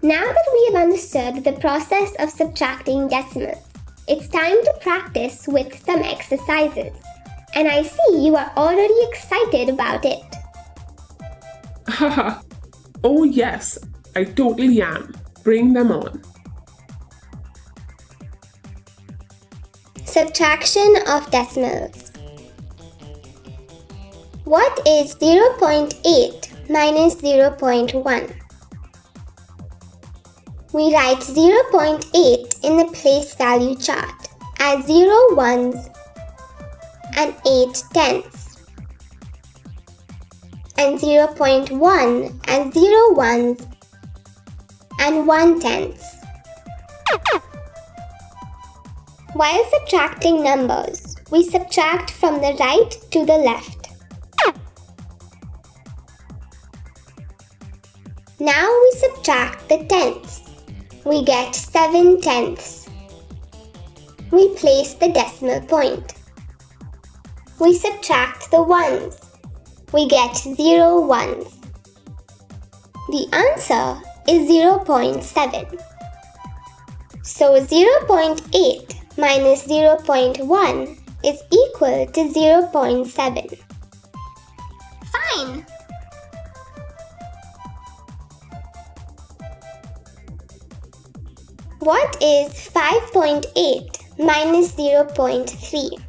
Now that we have understood the process of subtracting decimals, it's time to practice with some exercises. And I see you are already excited about it. Haha. Oh yes, I totally am. Bring them on. Subtraction of decimals. What is 0.8 minus 0.1? We write 0.8 in the place value chart as 0 ones and 8 tenths, and 0.1 as 0 ones and 1 tenths. While subtracting numbers, we subtract from the right to the left. Now we subtract the tenths. We get 7 tenths. We place the decimal point. We subtract the ones. We get 0 ones. The answer is 0.7. So 0.8 minus 0.1 is equal to 0.7. Fine! What is 5.8 minus 0.3?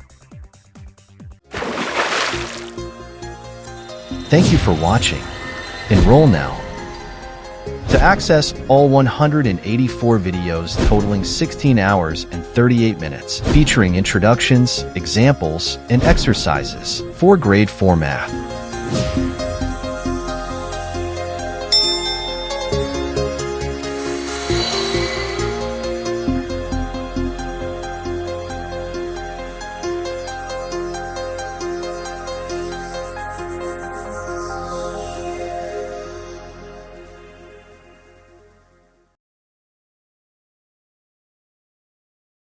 Thank you for watching. Enroll now. To access all 184 videos totaling 16 hours and 38 minutes, featuring introductions, examples, and exercises for Grade 4 Math.